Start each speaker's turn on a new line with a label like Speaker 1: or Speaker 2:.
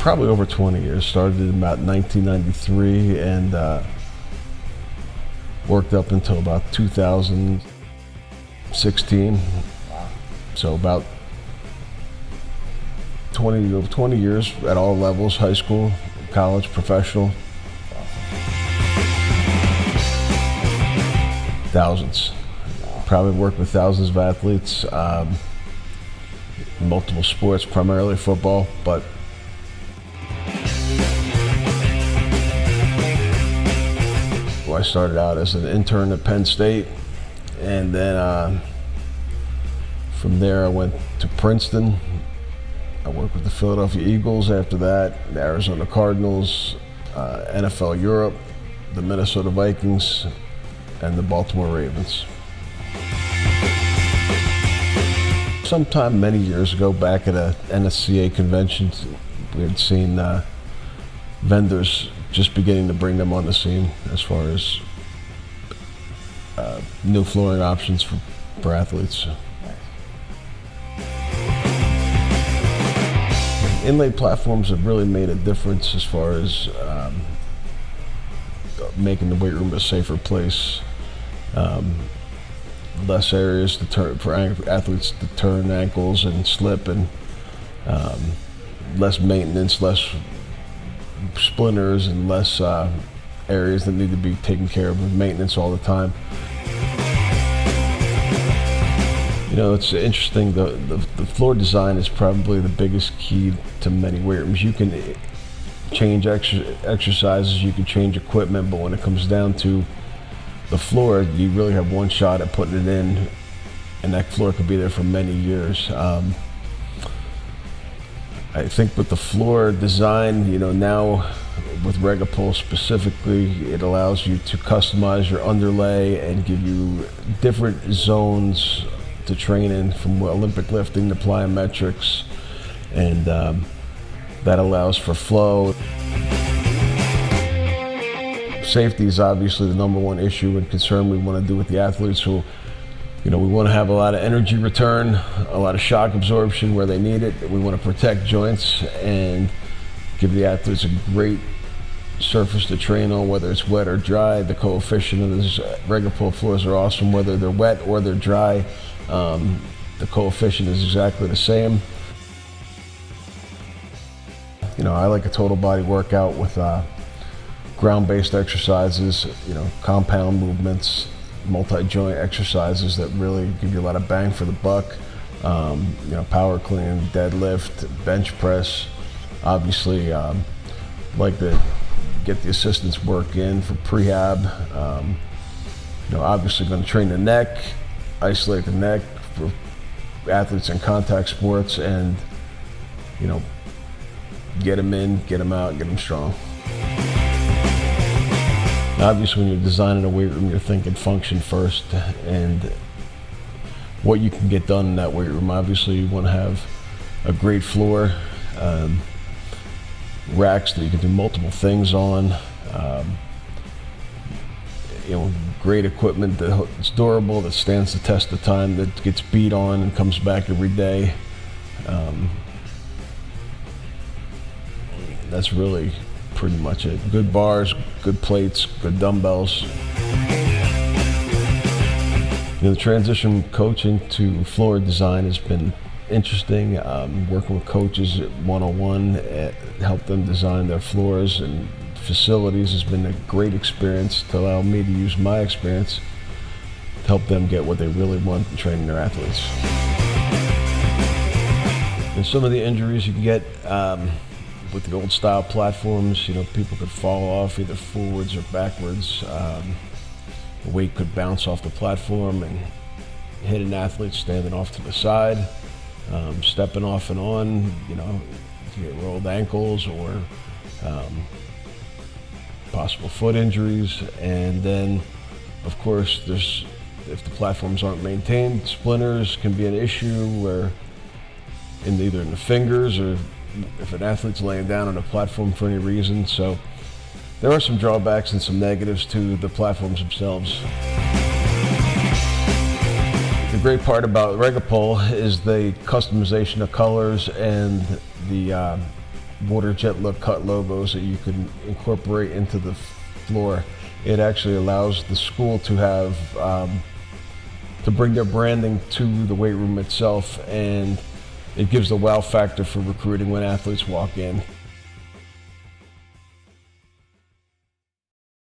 Speaker 1: Probably over 20 years. Started in about 1993 and worked up until about 2016.
Speaker 2: Wow.
Speaker 1: So about 20 years at all levels, high school, college, professional. Thousands. Probably worked with thousands of athletes, multiple sports, primarily football, but I started out as an intern at Penn State, and then from there I went to Princeton. I worked with the Philadelphia Eagles after that, the Arizona Cardinals, NFL Europe, the Minnesota Vikings, and the Baltimore Ravens. Sometime many years ago, back at a NSCA convention, we had seen vendors just beginning to bring them on the scene as far as new flooring options for athletes. INLAID platforms have really made a difference as far as making the weight room a safer place. Less areas for athletes to turn ankles and slip, and less maintenance, less splinters, and less areas that need to be taken care of with maintenance all the time. You know, it's interesting, the floor design is probably the biggest key to many weight rooms. You can change exercises, you can change equipment, but when it comes down to the floor, you really have one shot at putting it in, and that floor could be there for many years. I think with the floor design, you know, now with Regapol specifically, it allows you to customize your underlay and give you different zones to train in, from Olympic lifting to plyometrics, and that allows for flow. Safety is obviously the number one issue and concern we want to do with the athletes. So, you know, we want to have a lot of energy return, a lot of shock absorption where they need it. We want to protect joints and give the athletes a great surface to train on, whether it's wet or dry. The coefficient of these Regapol floors are awesome, whether they're wet or they're dry. The coefficient is exactly the same. You know, I like a total body workout with ground-based exercises, you know, compound movements, multi-joint exercises that really give you a lot of bang for the buck. You know, power clean, deadlift, bench press. Obviously, like to get the assistance work in for prehab. You know, obviously going to train the neck, isolate the neck for athletes in contact sports, and, you know, get them in, get them out, get them strong. Obviously, when you're designing a weight room, you're thinking function first and what you can get done in that weight room. Obviously, you want to have a great floor, racks that you can do multiple things on, you know, great equipment that's durable, that stands the test of time, that gets beat on and comes back every day. That's really pretty much it. Good bars, good plates, good dumbbells. You know, the transition from coaching to floor design has been interesting. Working with coaches one-on-one, help them design their floors and facilities has been a great experience to allow me to use my experience to help them get what they really want in training their athletes. And some of the injuries you can get with the old style platforms, you know, people could fall off either forwards or backwards. The weight could bounce off the platform and hit an athlete standing off to the side, stepping off and on, you know, you get rolled ankles or possible foot injuries. And then, of course, if the platforms aren't maintained, splinters can be an issue where either in the fingers or if an athlete's laying down on a platform for any reason. So there are some drawbacks and some negatives to the platforms themselves. The great part about Regapol is the customization of colors and the water jet look cut logos that you can incorporate into the floor. It actually allows the school to have to bring their branding to the weight room itself, and it gives the wow factor for recruiting when athletes walk in.